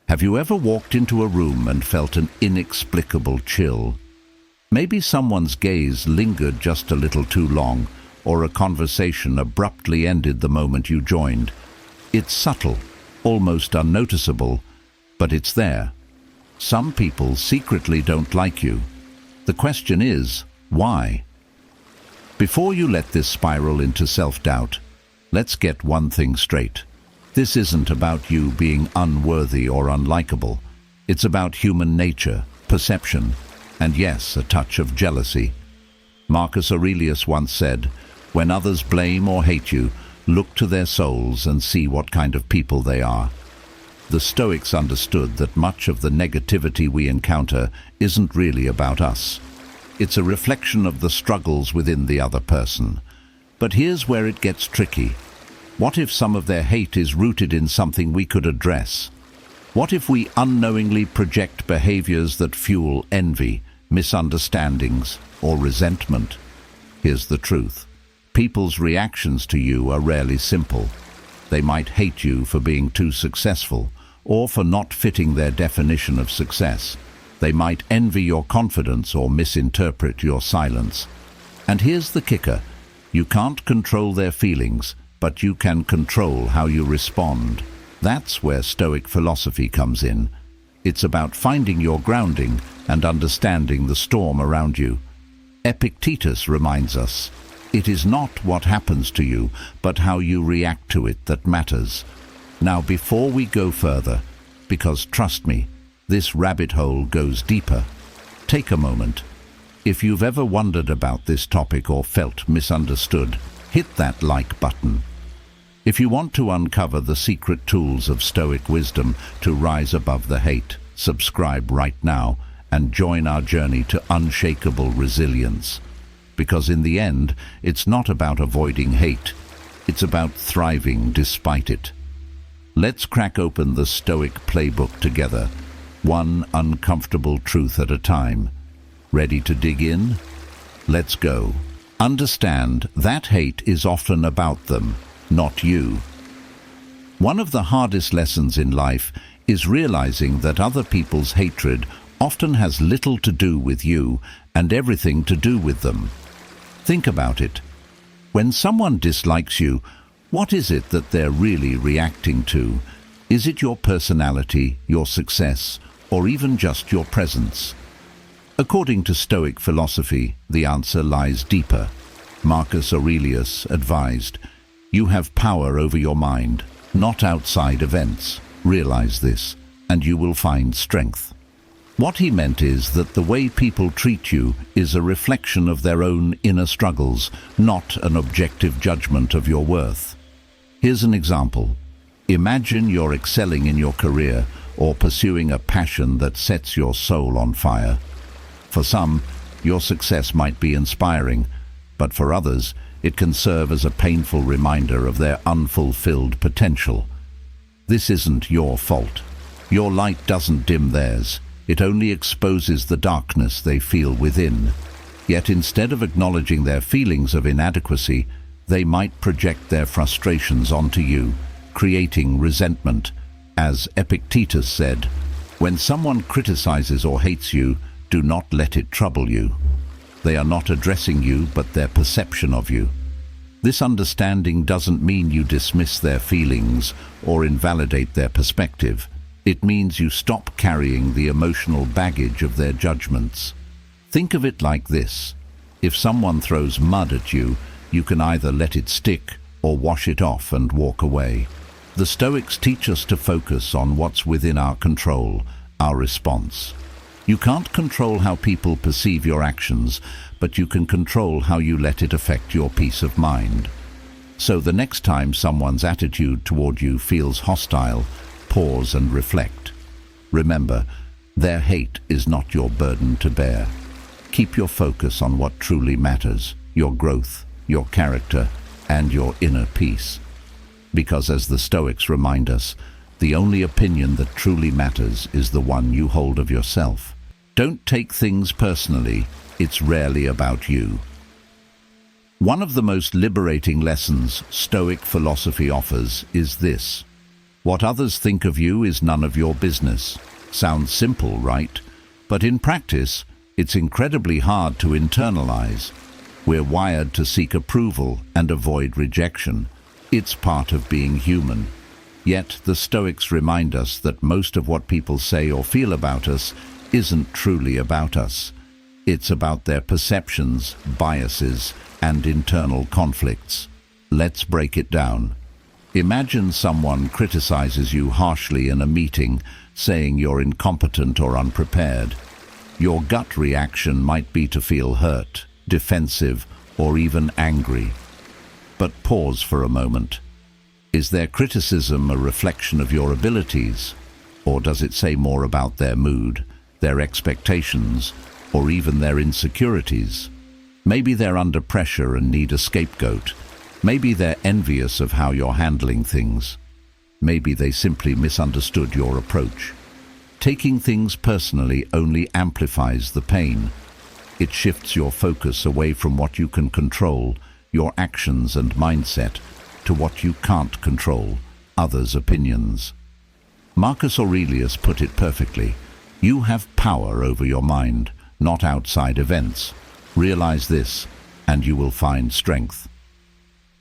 Have you ever walked into a room and felt an inexplicable chill? Maybe someone's gaze lingered just a little too long, or a conversation abruptly ended the moment you joined. It's subtle, almost unnoticeable, but it's there. Some people secretly don't like you. The question is, why? Before you let this spiral into self-doubt, let's get one thing straight. This isn't about you being unworthy or unlikable. It's about human nature, perception, and yes, a touch of jealousy. Marcus Aurelius once said, "When others blame or hate you, look to their souls and see what kind of people they are." The Stoics understood that much of the negativity we encounter isn't really about us. It's a reflection of the struggles within the other person. But here's where it gets tricky. What if some of their hate is rooted in something we could address? What if we unknowingly project behaviors that fuel envy, misunderstandings, or resentment? Here's the truth. People's reactions to you are rarely simple. They might hate you for being too successful, or for not fitting their definition of success. They might envy your confidence or misinterpret your silence. And here's the kicker. You can't control their feelings, but you can control how you respond. That's where Stoic philosophy comes in. It's about finding your grounding and understanding the storm around you. Epictetus reminds us, it is not what happens to you, but how you react to it that matters. Now, before we go further, because trust me, this rabbit hole goes deeper, take a moment. If you've ever wondered about this topic or felt misunderstood, hit that like button. If you want to uncover the secret tools of Stoic wisdom to rise above the hate, subscribe right now and join our journey to unshakable resilience. Because in the end, it's not about avoiding hate, it's about thriving despite it. Let's crack open the Stoic playbook together, one uncomfortable truth at a time. Ready to dig in? Let's go. Understand that hate is often about them, not you. One of the hardest lessons in life is realizing that other people's hatred often has little to do with you and everything to do with them. Think about it. When someone dislikes you, what is it that they're really reacting to? Is it your personality, your success, or even just your presence? According to Stoic philosophy, the answer lies deeper. Marcus Aurelius advised, "You have power over your mind, not outside events. Realize this, and you will find strength." What he meant is that the way people treat you is a reflection of their own inner struggles, not an objective judgment of your worth. Here's an example. Imagine you're excelling in your career or pursuing a passion that sets your soul on fire. For some, your success might be inspiring, but for others, it can serve as a painful reminder of their unfulfilled potential. This isn't your fault. Your light doesn't dim theirs. It only exposes the darkness they feel within. Yet instead of acknowledging their feelings of inadequacy, they might project their frustrations onto you, creating resentment. As Epictetus said, "When someone criticizes or hates you, do not let it trouble you." They are not addressing you, but their perception of you. This understanding doesn't mean you dismiss their feelings or invalidate their perspective. It means you stop carrying the emotional baggage of their judgments. Think of it like this. If someone throws mud at you, you can either let it stick or wash it off and walk away. The Stoics teach us to focus on what's within our control, our response. You can't control how people perceive your actions, but you can control how you let it affect your peace of mind. So the next time someone's attitude toward you feels hostile, pause and reflect. Remember, their hate is not your burden to bear. Keep your focus on what truly matters, your growth, your character, and your inner peace. Because as the Stoics remind us, the only opinion that truly matters is the one you hold of yourself. Don't take things personally. It's rarely about you. One of the most liberating lessons Stoic philosophy offers is this. What others think of you is none of your business. Sounds simple, right? But in practice, it's incredibly hard to internalize. We're wired to seek approval and avoid rejection. It's part of being human. Yet the Stoics remind us that most of what people say or feel about us isn't truly about us. It's about their perceptions, biases, and internal conflicts. Let's break it down. Imagine someone criticizes you harshly in a meeting, saying you're incompetent or unprepared. Your gut reaction might be to feel hurt, defensive, or even angry. But pause for a moment. Is their criticism a reflection of your abilities, or does it say more about their mood, their expectations, or even their insecurities? Maybe they're under pressure and need a scapegoat. Maybe they're envious of how you're handling things. Maybe they simply misunderstood your approach. Taking things personally only amplifies the pain. It shifts your focus away from what you can control, your actions and mindset, to what you can't control, others' opinions. Marcus Aurelius put it perfectly. You have power over your mind, not outside events. Realize this, and you will find strength.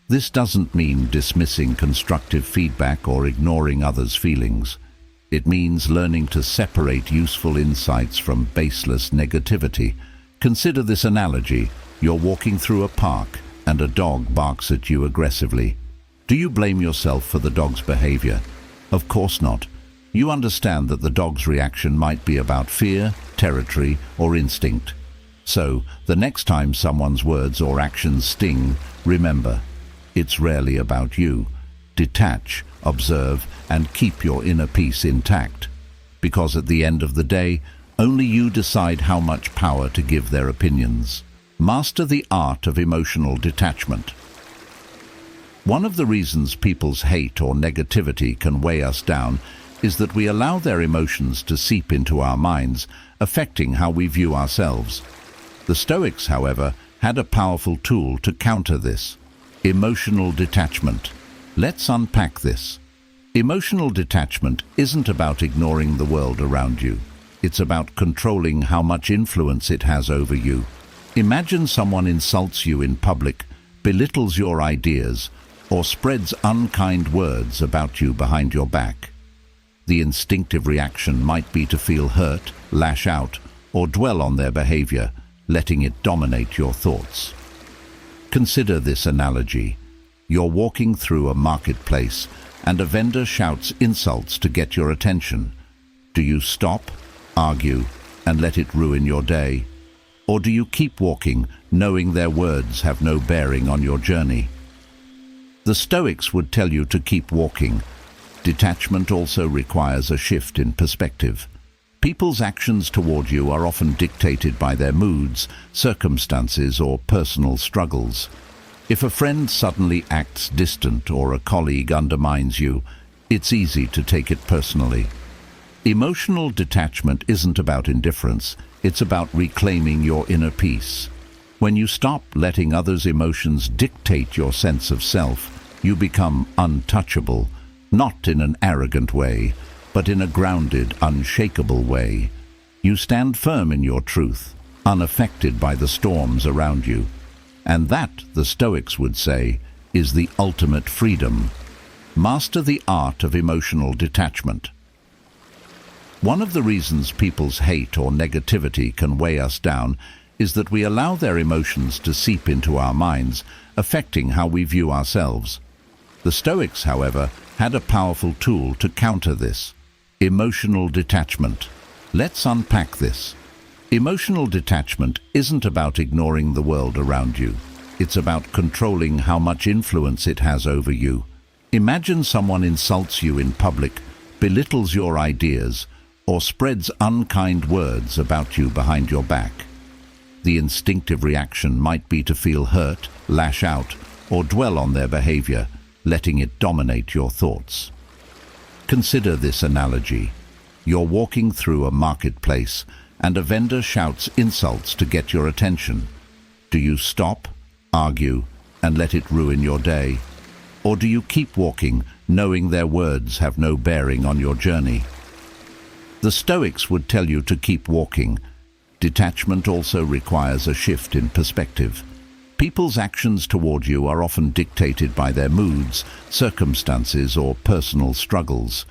This doesn't mean dismissing constructive feedback or ignoring others' feelings. It means learning to separate useful insights from baseless negativity. Consider this analogy. You're walking through a park, and a dog barks at you aggressively. Do you blame yourself for the dog's behavior? Of course not. You understand that the dog's reaction might be about fear, territory, or instinct. So, the next time someone's words or actions sting, remember, it's rarely about you. Detach, observe, and keep your inner peace intact. Because at the end of the day, only you decide how much power to give their opinions. Master the art of emotional detachment. One of the reasons people's hate or negativity can weigh us down is that we allow their emotions to seep into our minds, affecting how we view ourselves. The Stoics, however, had a powerful tool to counter this: emotional detachment. Let's unpack this. Emotional detachment isn't about ignoring the world around you. It's about controlling how much influence it has over you. Imagine someone insults you in public, belittles your ideas, or spreads unkind words about you behind your back. The instinctive reaction might be to feel hurt, lash out, or dwell on their behavior, letting it dominate your thoughts. Consider this analogy. You're walking through a marketplace, and a vendor shouts insults to get your attention. Do you stop, argue, and let it ruin your day? Or do you keep walking, knowing their words have no bearing on your journey? The Stoics would tell you to keep walking. Detachment also requires a shift in perspective. People's actions toward you are often dictated by their moods, circumstances, or personal struggles. If a friend suddenly acts distant or a colleague undermines you, it's easy to take it personally. Emotional detachment isn't about indifference, it's about reclaiming your inner peace. When you stop letting others' emotions dictate your sense of self, you become untouchable, not in an arrogant way, but in a grounded, unshakable way. You stand firm in your truth, unaffected by the storms around you. And that, the Stoics would say, is the ultimate freedom. Master the art of emotional detachment. One of the reasons people's hate or negativity can weigh us down is that we allow their emotions to seep into our minds, affecting how we view ourselves. The Stoics, however, had a powerful tool to counter this: emotional detachment. Let's unpack this. Emotional detachment isn't about ignoring the world around you. It's about controlling how much influence it has over you. Imagine someone insults you in public, belittles your ideas, or spreads unkind words about you behind your back. The instinctive reaction might be to feel hurt, lash out, or dwell on their behavior, letting it dominate your thoughts. Consider this analogy. You're walking through a marketplace, and a vendor shouts insults to get your attention. Do you stop, argue, and let it ruin your day? Or do you keep walking, knowing their words have no bearing on your journey. The Stoics would tell you to keep walking. Detachment also requires a shift in perspective. People's actions toward you are often dictated by their moods, circumstances, or personal struggles.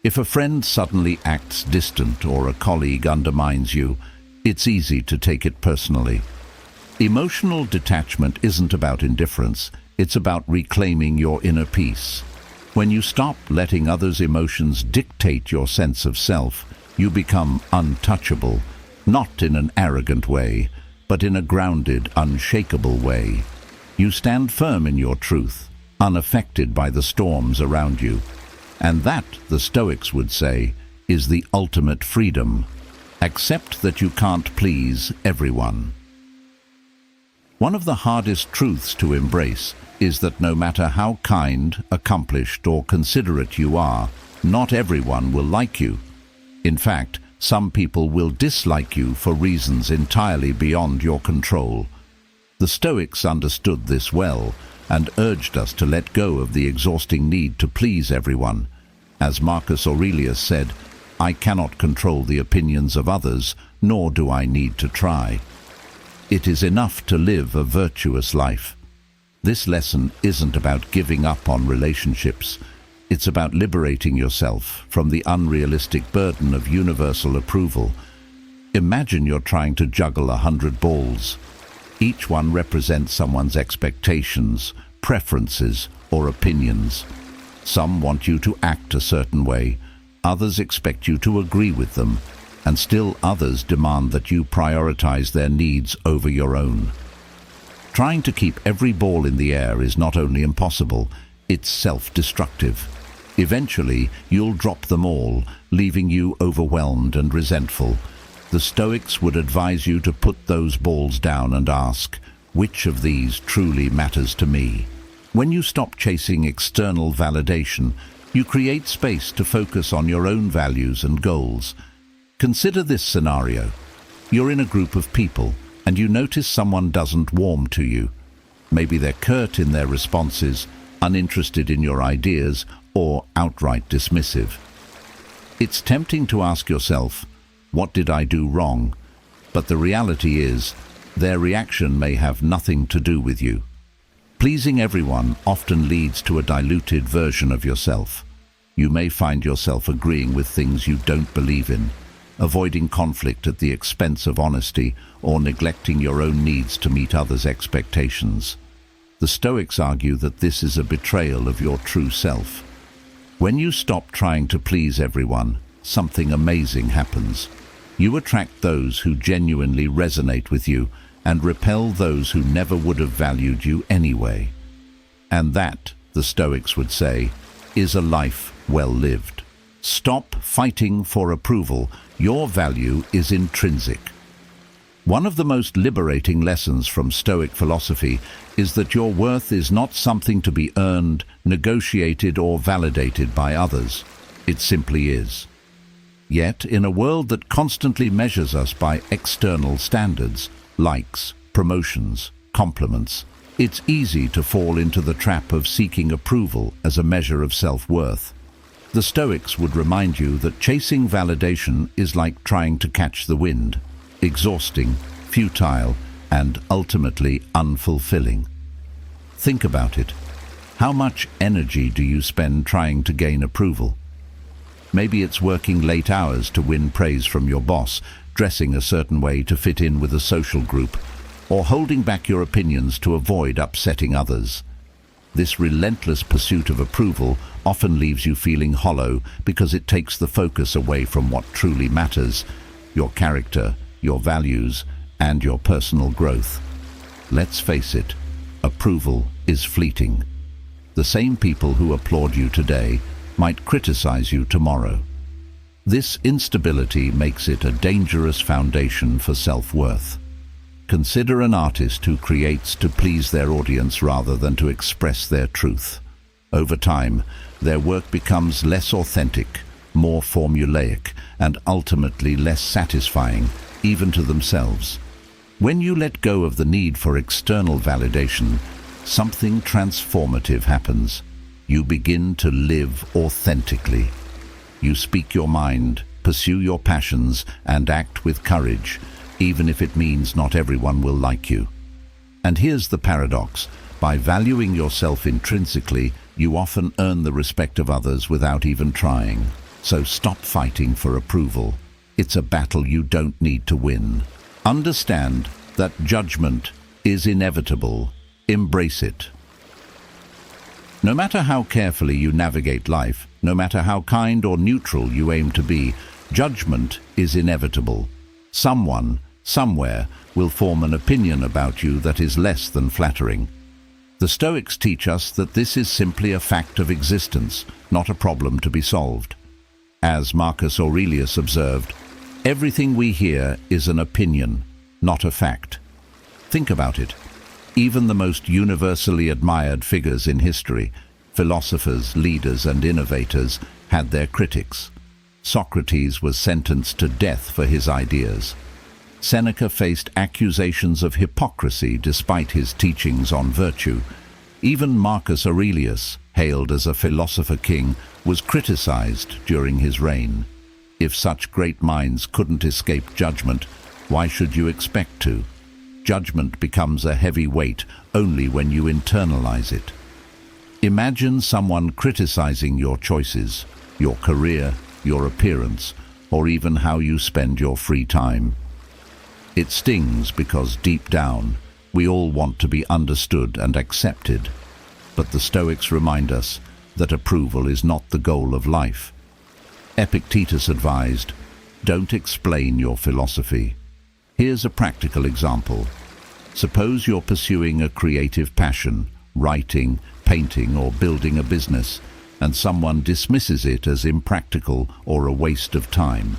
If a friend suddenly acts distant or a colleague undermines you, it's easy to take it personally. Emotional detachment isn't about indifference, it's about reclaiming your inner peace. When you stop letting others' emotions dictate your sense of self, you become untouchable, not in an arrogant way, but in a grounded, unshakable way. You stand firm in your truth, unaffected by the storms around you. And that, the Stoics would say, is the ultimate freedom. Accept that you can't please everyone. One of the hardest truths to embrace is that no matter how kind, accomplished, or considerate you are, not everyone will like you. In fact, some people will dislike you for reasons entirely beyond your control. The Stoics understood this well and urged us to let go of the exhausting need to please everyone. As Marcus Aurelius said, "I cannot control the opinions of others, nor do I need to try. It is enough to live a virtuous life." This lesson isn't about giving up on relationships. It's about liberating yourself from the unrealistic burden of universal approval. Imagine you're trying to juggle 100 balls. Each one represents someone's expectations, preferences, or opinions. Some want you to act a certain way, others expect you to agree with them, and still others demand that you prioritize their needs over your own. Trying to keep every ball in the air is not only impossible, it's self-destructive. Eventually, you'll drop them all, leaving you overwhelmed and resentful. The Stoics would advise you to put those balls down and ask, which of these truly matters to me? When you stop chasing external validation, you create space to focus on your own values and goals. Consider this scenario. You're in a group of people, and you notice someone doesn't warm to you. Maybe they're curt in their responses, uninterested in your ideas, or outright dismissive. It's tempting to ask yourself, what did I do wrong? But the reality is, their reaction may have nothing to do with you. Pleasing everyone often leads to a diluted version of yourself. You may find yourself agreeing with things you don't believe in, avoiding conflict at the expense of honesty, or neglecting your own needs to meet others' expectations. The Stoics argue that this is a betrayal of your true self. When you stop trying to please everyone, something amazing happens. You attract those who genuinely resonate with you and repel those who never would have valued you anyway. And that, the Stoics would say, is a life well lived. Stop fighting for approval. Your value is intrinsic. One of the most liberating lessons from Stoic philosophy is that your worth is not something to be earned, negotiated, or validated by others. It simply is. Yet, in a world that constantly measures us by external standards, likes, promotions, compliments, it's easy to fall into the trap of seeking approval as a measure of self-worth. The Stoics would remind you that chasing validation is like trying to catch the wind. Exhausting, futile, and ultimately unfulfilling. Think about it. How much energy do you spend trying to gain approval? Maybe it's working late hours to win praise from your boss, dressing a certain way to fit in with a social group, or holding back your opinions to avoid upsetting others. This relentless pursuit of approval often leaves you feeling hollow because it takes the focus away from what truly matters: your character, your values, and your personal growth. Let's face it, approval is fleeting. The same people who applaud you today might criticize you tomorrow. This instability makes it a dangerous foundation for self-worth. Consider an artist who creates to please their audience rather than to express their truth. Over time, their work becomes less authentic, more formulaic, and ultimately less satisfying, even to themselves. When you let go of the need for external validation, something transformative happens. you begin to live authentically. You speak your mind, pursue your passions, and act with courage, even if it means not everyone will like you. And here's the paradox. By valuing yourself intrinsically, you often earn the respect of others without even trying. So stop fighting for approval. It's a battle you don't need to win. Understand that judgment is inevitable. Embrace it. No matter how carefully you navigate life, no matter how kind or neutral you aim to be, judgment is inevitable. Someone, somewhere, will form an opinion about you that is less than flattering. The Stoics teach us that this is simply a fact of existence, not a problem to be solved. As Marcus Aurelius observed, everything we hear is an opinion, not a fact. Think about it. Even the most universally admired figures in history, philosophers, leaders, and innovators, had their critics. Socrates was sentenced to death for his ideas. Seneca faced accusations of hypocrisy despite his teachings on virtue. Even Marcus Aurelius, hailed as a philosopher king, was criticized during his reign. If such great minds couldn't escape judgment, why should you expect to? Judgment becomes a heavy weight only when you internalize it. Imagine someone criticizing your choices, your career, your appearance, or even how you spend your free time. It stings because deep down, we all want to be understood and accepted. But the Stoics remind us that approval is not the goal of life. Epictetus advised, "Don't explain your philosophy." Here's a practical example. Suppose you're pursuing a creative passion, writing, painting, or building a business, and someone dismisses it as impractical or a waste of time.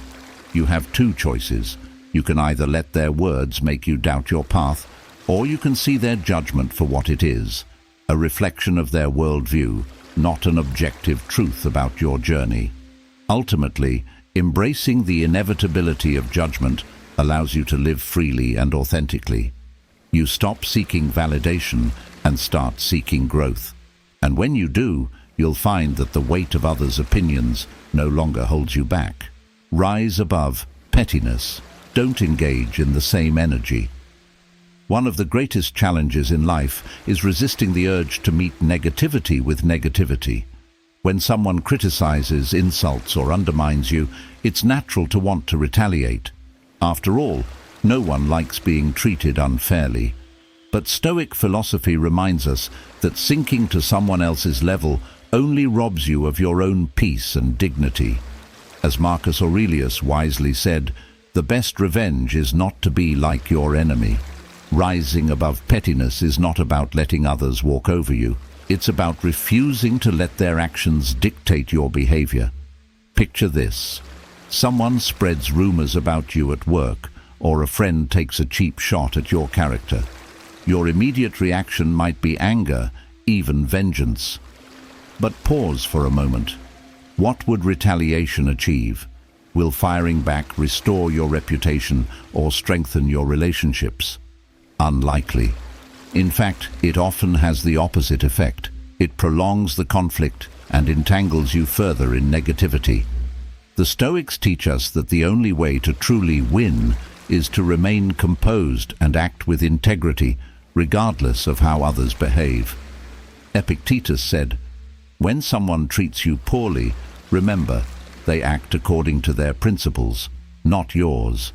You have two choices. You can either let their words make you doubt your path, or you can see their judgment for what it is, a reflection of their worldview, not an objective truth about your journey. Ultimately, embracing the inevitability of judgment allows you to live freely and authentically. You stop seeking validation and start seeking growth. And when you do, you'll find that the weight of others' opinions no longer holds you back. Rise above pettiness. Don't engage in the same energy. One of the greatest challenges in life is resisting the urge to meet negativity with negativity. When someone criticizes, insults, or undermines you, it's natural to want to retaliate. After all, no one likes being treated unfairly. But Stoic philosophy reminds us that sinking to someone else's level only robs you of your own peace and dignity. As Marcus Aurelius wisely said, the best revenge is not to be like your enemy. Rising above pettiness is not about letting others walk over you. It's about refusing to let their actions dictate your behavior. Picture this. Someone spreads rumors about you at work, or a friend takes a cheap shot at your character. Your immediate reaction might be anger, even vengeance. But pause for a moment. What would retaliation achieve? Will firing back restore your reputation or strengthen your relationships? Unlikely. In fact, it often has the opposite effect. It prolongs the conflict and entangles you further in negativity. The Stoics teach us that the only way to truly win is to remain composed and act with integrity, regardless of how others behave. Epictetus said, "When someone treats you poorly, remember, they act according to their principles, not yours."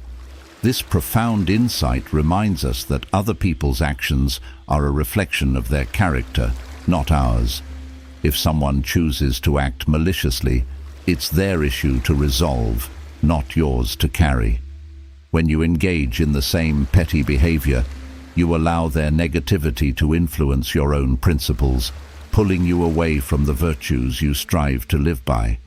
This profound insight reminds us that other people's actions are a reflection of their character, not ours. If someone chooses to act maliciously, it's their issue to resolve, not yours to carry. When you engage in the same petty behavior, you allow their negativity to influence your own principles, pulling you away from the virtues you strive to live by.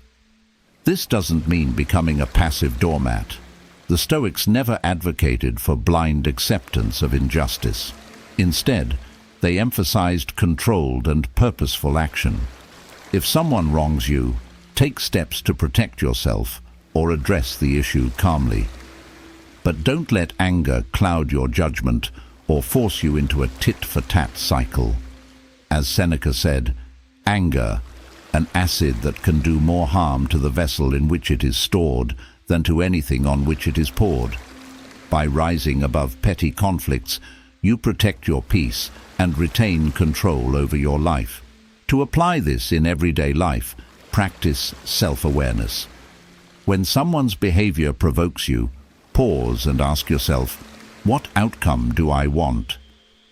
This doesn't mean becoming a passive doormat. The Stoics never advocated for blind acceptance of injustice. Instead, they emphasized controlled and purposeful action. If someone wrongs you, take steps to protect yourself or address the issue calmly. But don't let anger cloud your judgment or force you into a tit-for-tat cycle. As Seneca said, "Anger, an acid that can do more harm to the vessel in which it is stored than to anything on which it is poured. By rising above petty conflicts, you protect your peace and retain control over your life. To apply this in everyday life, practice self-awareness. When someone's behavior provokes you, pause and ask yourself, what outcome do I want?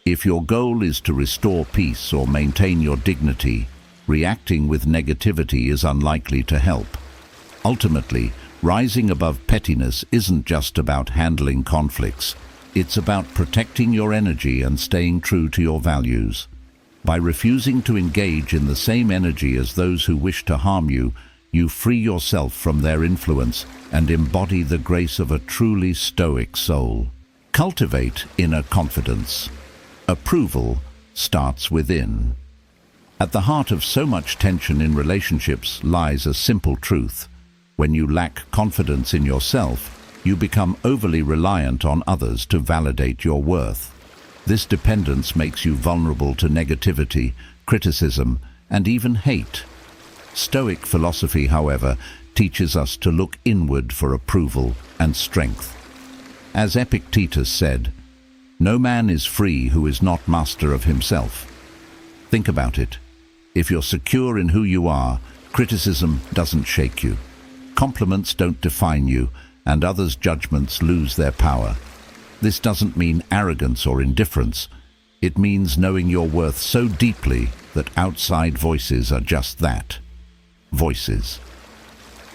If your goal is to restore peace or maintain your dignity, reacting with negativity is unlikely to help. Ultimately, rising above pettiness isn't just about handling conflicts. It's about protecting your energy and staying true to your values. By refusing to engage in the same energy as those who wish to harm you, you free yourself from their influence and embody the grace of a truly Stoic soul. Cultivate inner confidence. Approval starts within. At the heart of so much tension in relationships lies a simple truth. When you lack confidence in yourself, you become overly reliant on others to validate your worth. This dependence makes you vulnerable to negativity, criticism, and even hate. Stoic philosophy, however, teaches us to look inward for approval and strength. As Epictetus said, "No man is free who is not master of himself." Think about it. If you're secure in who you are, criticism doesn't shake you. Compliments don't define you, and others' judgments lose their power. This doesn't mean arrogance or indifference. It means knowing your worth so deeply that outside voices are just that. Voices.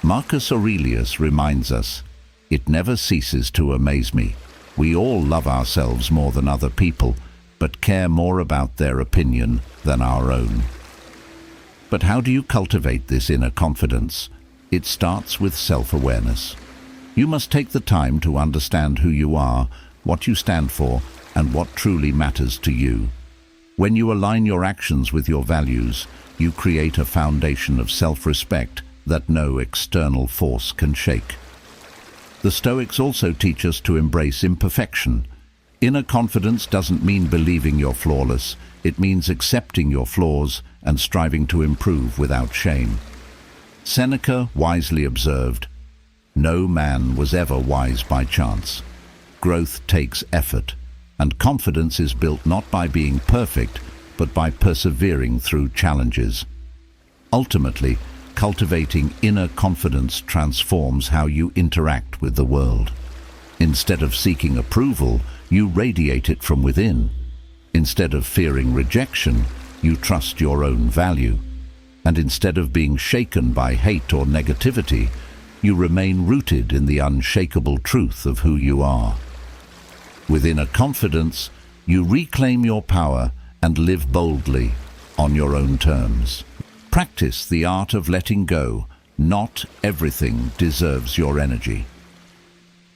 Marcus Aurelius reminds us, "It never ceases to amaze me. We all love ourselves more than other people, but care more about their opinion than our own." But how do you cultivate this inner confidence? It starts with self-awareness. You must take the time to understand who you are, what you stand for, and what truly matters to you. When you align your actions with your values, you create a foundation of self-respect that no external force can shake. The Stoics also teach us to embrace imperfection. Inner confidence doesn't mean believing you're flawless. It means accepting your flaws and striving to improve without shame. Seneca wisely observed, "No man was ever wise by chance. Growth takes effort, and confidence is built not by being perfect, but by persevering through challenges." Ultimately, cultivating inner confidence transforms how you interact with the world. Instead of seeking approval, you radiate it from within. Instead of fearing rejection, you trust your own value. And instead of being shaken by hate or negativity, you remain rooted in the unshakable truth of who you are. With inner confidence, you reclaim your power and live boldly on your own terms. Practice the art of letting go. Not everything deserves your energy.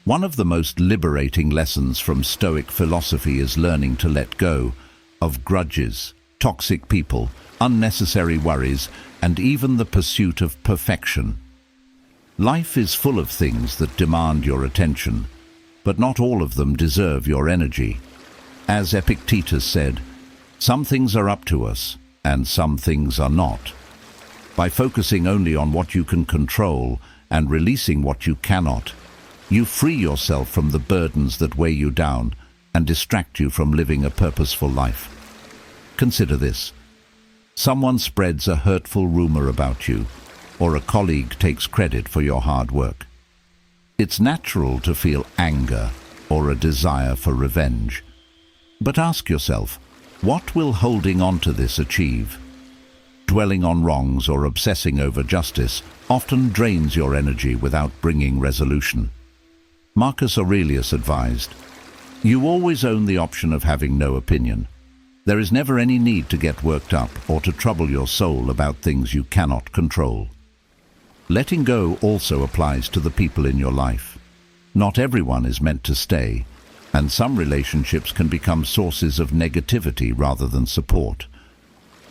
One of the most liberating lessons from Stoic philosophy is learning to let go of grudges, toxic people, unnecessary worries, and even the pursuit of perfection. Life is full of things that demand your attention, but not all of them deserve your energy. As Epictetus said, "Some things are up to us, and some things are not." By focusing only on what you can control and releasing what you cannot, you free yourself from the burdens that weigh you down and distract you from living a purposeful life. Consider this. Someone spreads a hurtful rumor about you, or a colleague takes credit for your hard work. It's natural to feel anger or a desire for revenge. But ask yourself, what will holding on to this achieve? Dwelling on wrongs or obsessing over justice often drains your energy without bringing resolution. Marcus Aurelius advised, "You always own the option of having no opinion. There is never any need to get worked up or to trouble your soul about things you cannot control." Letting go also applies to the people in your life. Not everyone is meant to stay, and some relationships can become sources of negativity rather than support.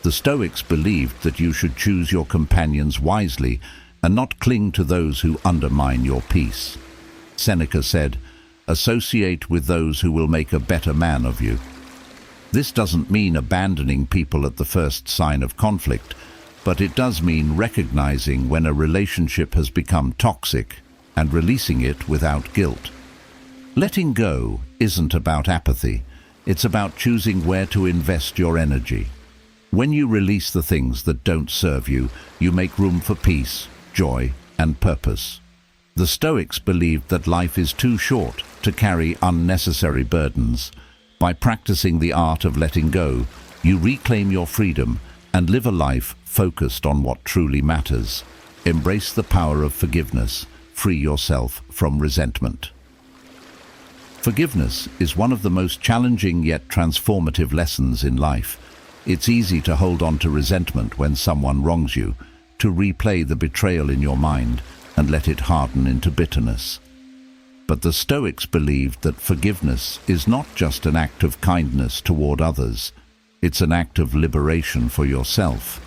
The Stoics believed that you should choose your companions wisely and not cling to those who undermine your peace. Seneca said, "Associate with those who will make a better man of you." This doesn't mean abandoning people at the first sign of conflict, but it does mean recognizing when a relationship has become toxic and releasing it without guilt. Letting go isn't about apathy, it's about choosing where to invest your energy. When you release the things that don't serve you, you make room for peace, joy, and purpose. The Stoics believed that life is too short to carry unnecessary burdens. By practicing the art of letting go, you reclaim your freedom and live a life focused on what truly matters. Embrace the power of forgiveness. Free yourself from resentment. Forgiveness is one of the most challenging yet transformative lessons in life. It's easy to hold on to resentment when someone wrongs you, to replay the betrayal in your mind and let it harden into bitterness. But the Stoics believed that forgiveness is not just an act of kindness toward others, it's an act of liberation for yourself.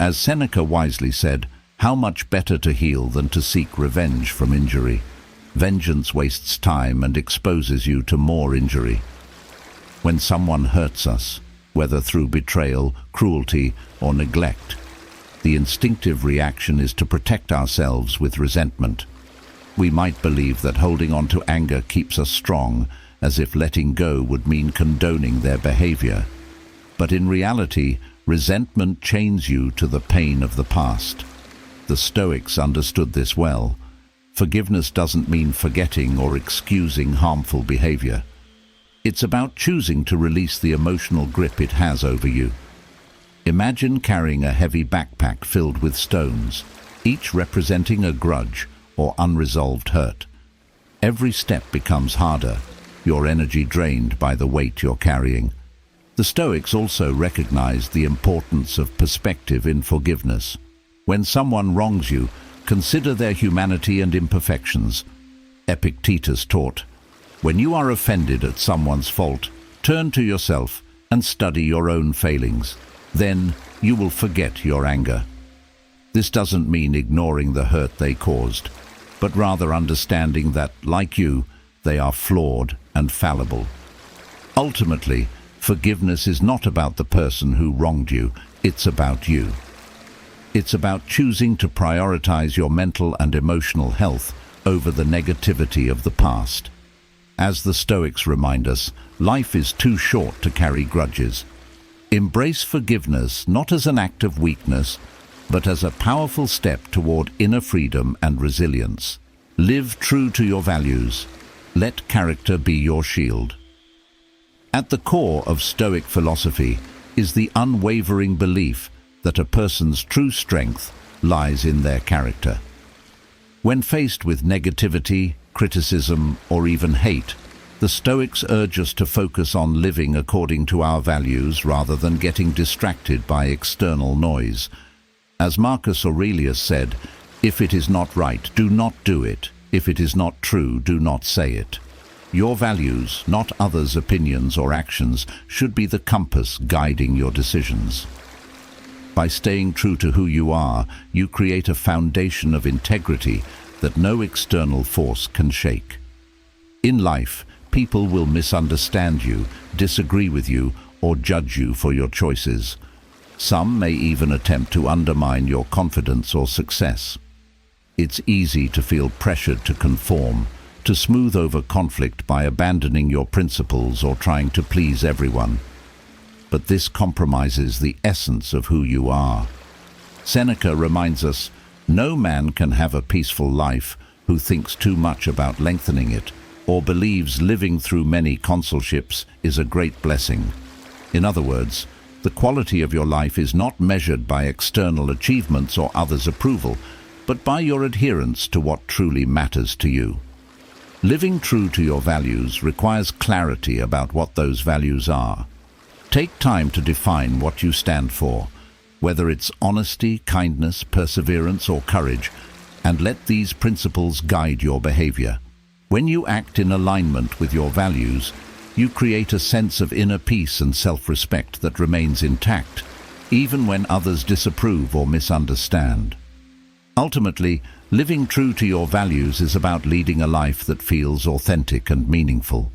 As Seneca wisely said, "How much better to heal than to seek revenge from injury? Vengeance wastes time and exposes you to more injury." When someone hurts us, whether through betrayal, cruelty, or neglect, the instinctive reaction is to protect ourselves with resentment. We might believe that holding on to anger keeps us strong, as if letting go would mean condoning their behavior. But in reality, resentment chains you to the pain of the past. The Stoics understood this well. Forgiveness doesn't mean forgetting or excusing harmful behavior. It's about choosing to release the emotional grip it has over you. Imagine carrying a heavy backpack filled with stones, each representing a grudge or unresolved hurt. Every step becomes harder, your energy drained by the weight you're carrying. The Stoics also recognized the importance of perspective in forgiveness. When someone wrongs you, consider their humanity and imperfections. Epictetus taught, "When you are offended at someone's fault, turn to yourself and study your own failings. Then you will forget your anger." This doesn't mean ignoring the hurt they caused, but rather understanding that, like you, they are flawed and fallible. Ultimately, forgiveness is not about the person who wronged you, it's about you. It's about choosing to prioritize your mental and emotional health over the negativity of the past. As the Stoics remind us, life is too short to carry grudges. Embrace forgiveness not as an act of weakness, but as a powerful step toward inner freedom and resilience. Live true to your values. Let character be your shield. At the core of Stoic philosophy is the unwavering belief that a person's true strength lies in their character. When faced with negativity, criticism, or even hate, the Stoics urge us to focus on living according to our values rather than getting distracted by external noise. As Marcus Aurelius said, "If it is not right, do not do it. If it is not true, do not say it." Your values, not others' opinions or actions, should be the compass guiding your decisions. By staying true to who you are, you create a foundation of integrity that no external force can shake. In life, people will misunderstand you, disagree with you, or judge you for your choices. Some may even attempt to undermine your confidence or success. It's easy to feel pressured to conform, to smooth over conflict by abandoning your principles or trying to please everyone. But this compromises the essence of who you are. Seneca reminds us, "No man can have a peaceful life who thinks too much about lengthening it, or believes living through many consulships is a great blessing." In other words, the quality of your life is not measured by external achievements or others' approval, but by your adherence to what truly matters to you. Living true to your values requires clarity about what those values are. Take time to define what you stand for, whether it's honesty, kindness, perseverance, or courage, and let these principles guide your behavior. When you act in alignment with your values, you create a sense of inner peace and self-respect that remains intact, even when others disapprove or misunderstand. Ultimately, living true to your values is about leading a life that feels authentic and meaningful.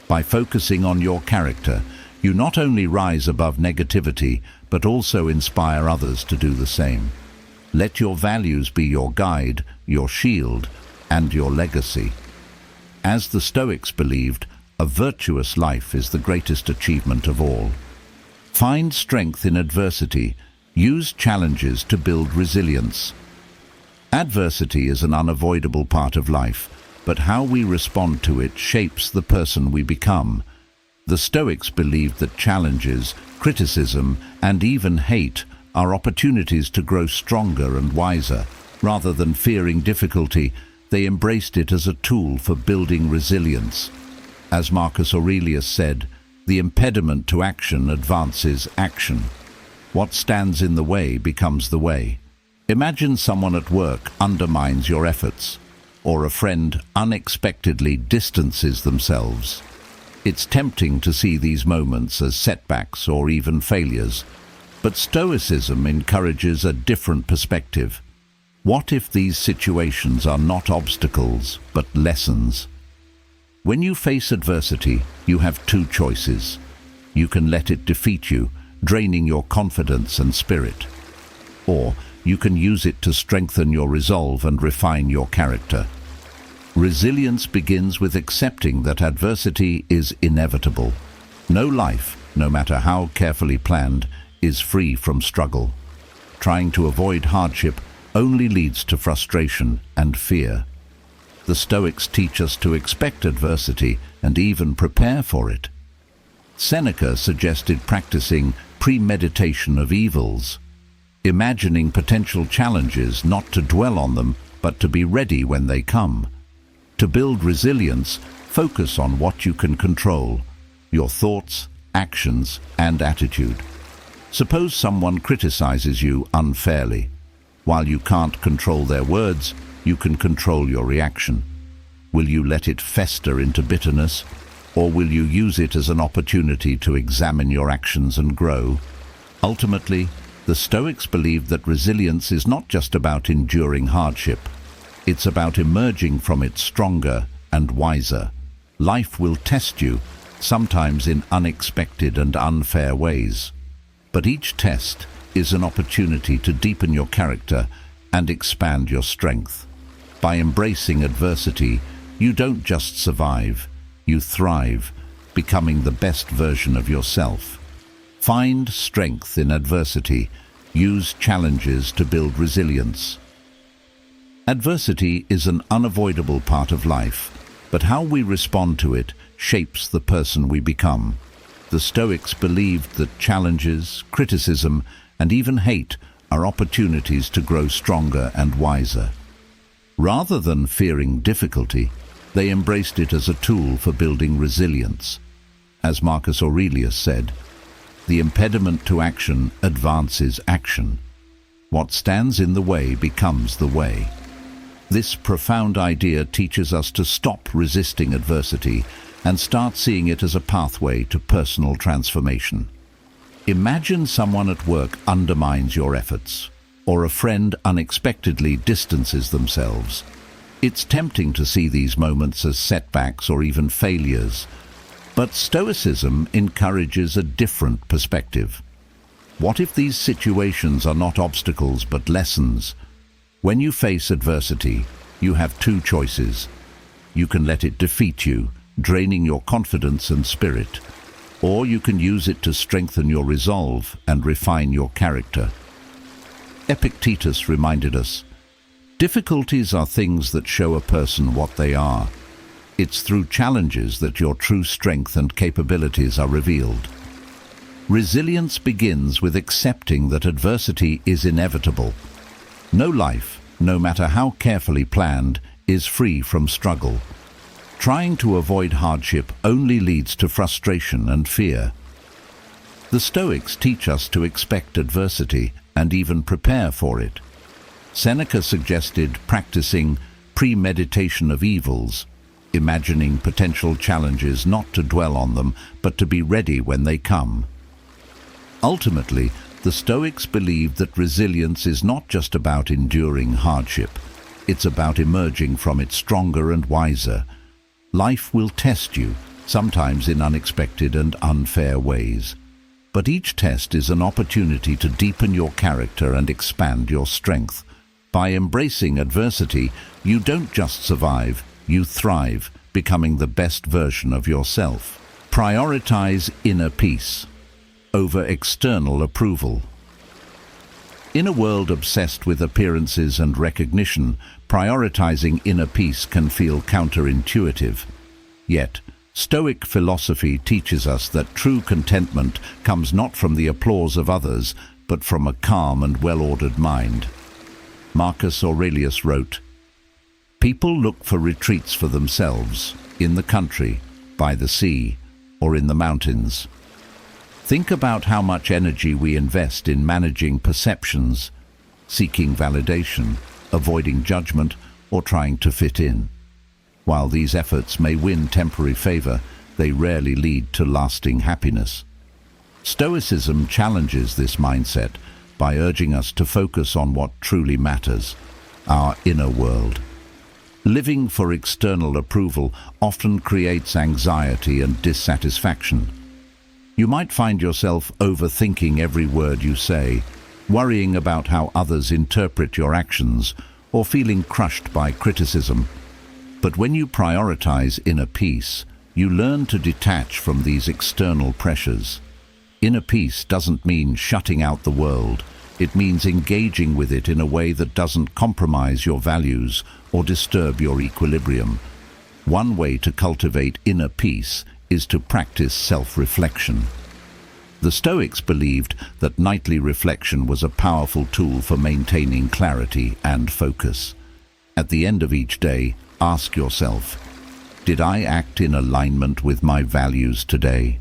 By focusing on your character, You not only rise above negativity, but also inspire others to do the same. Let your values be your guide, your shield, and your legacy. As the Stoics believed, a virtuous life is the greatest achievement of all. Find strength in adversity. Use challenges to build resilience. Adversity is an unavoidable part of life, but how we respond to it shapes the person we become. The Stoics believed that challenges, criticism, and even hate are opportunities to grow stronger and wiser. Rather than fearing difficulty, they embraced it as a tool for building resilience. As Marcus Aurelius said, the impediment to action advances action. What stands in the way becomes the way. Imagine someone at work undermines your efforts, or a friend unexpectedly distances themselves. It's tempting to see these moments as setbacks or even failures, but Stoicism encourages a different perspective. What if these situations are not obstacles, but lessons? When you face adversity, you have two choices. You can let it defeat you, draining your confidence and spirit. Or you can use it to strengthen your resolve and refine your character. Resilience begins with accepting that adversity is inevitable. No life, no matter how carefully planned, is free from struggle. Trying to avoid hardship only leads to frustration and fear. The Stoics teach us to expect adversity and even prepare for it. Seneca suggested practicing premeditation of evils, imagining potential challenges, not to dwell on them, but to be ready when they come. To build resilience, focus on what you can control: your thoughts, actions, and attitude. Suppose someone criticizes you unfairly. While you can't control their words, you can control your reaction. Will you let it fester into bitterness, or will you use it as an opportunity to examine your actions and grow? Ultimately, the Stoics believed that resilience is not just about enduring hardship. It's about emerging from it stronger and wiser. Life will test you, sometimes in unexpected and unfair ways. But each test is an opportunity to deepen your character and expand your strength. By embracing adversity, you don't just survive, you thrive, becoming the best version of yourself. Find strength in adversity. Use challenges to build resilience. Adversity is an unavoidable part of life, but how we respond to it shapes the person we become. The Stoics believed that challenges, criticism, and even hate are opportunities to grow stronger and wiser. Rather than fearing difficulty, they embraced it as a tool for building resilience. As Marcus Aurelius said, the impediment to action advances action. What stands in the way becomes the way. This profound idea teaches us to stop resisting adversity and start seeing it as a pathway to personal transformation. Imagine someone at work undermines your efforts, or a friend unexpectedly distances themselves. It's tempting to see these moments as setbacks or even failures, but Stoicism encourages a different perspective. What if these situations are not obstacles but lessons? When you face adversity, you have two choices. You can let it defeat you, draining your confidence and spirit, or you can use it to strengthen your resolve and refine your character. Epictetus reminded us, difficulties are things that show a person what they are. It's through challenges that your true strength and capabilities are revealed. Resilience begins with accepting that adversity is inevitable. No life, no matter how carefully planned, is free from struggle. Trying to avoid hardship only leads to frustration and fear. The Stoics teach us to expect adversity and even prepare for it. Seneca suggested practicing premeditation of evils, imagining potential challenges, not to dwell on them, but to be ready when they come. Ultimately, the Stoics believed that resilience is not just about enduring hardship. It's about emerging from it stronger and wiser. Life will test you, sometimes in unexpected and unfair ways. But each test is an opportunity to deepen your character and expand your strength. By embracing adversity, you don't just survive, you thrive, becoming the best version of yourself. Prioritize inner peace over external approval. In a world obsessed with appearances and recognition, prioritizing inner peace can feel counterintuitive. Yet, Stoic philosophy teaches us that true contentment comes not from the applause of others, but from a calm and well-ordered mind. Marcus Aurelius wrote, "People look for retreats for themselves, in the country, by the sea, or in the mountains." Think about how much energy we invest in managing perceptions, seeking validation, avoiding judgment, or trying to fit in. While these efforts may win temporary favor, they rarely lead to lasting happiness. Stoicism challenges this mindset by urging us to focus on what truly matters, our inner world. Living for external approval often creates anxiety and dissatisfaction. You might find yourself overthinking every word you say, worrying about how others interpret your actions, or feeling crushed by criticism. But when you prioritize inner peace, you learn to detach from these external pressures. Inner peace doesn't mean shutting out the world. It means engaging with it in a way that doesn't compromise your values or disturb your equilibrium. One way to cultivate inner peace is to practice self-reflection. The Stoics believed that nightly reflection was a powerful tool for maintaining clarity and focus. At the end of each day, ask yourself, did I act in alignment with my values today?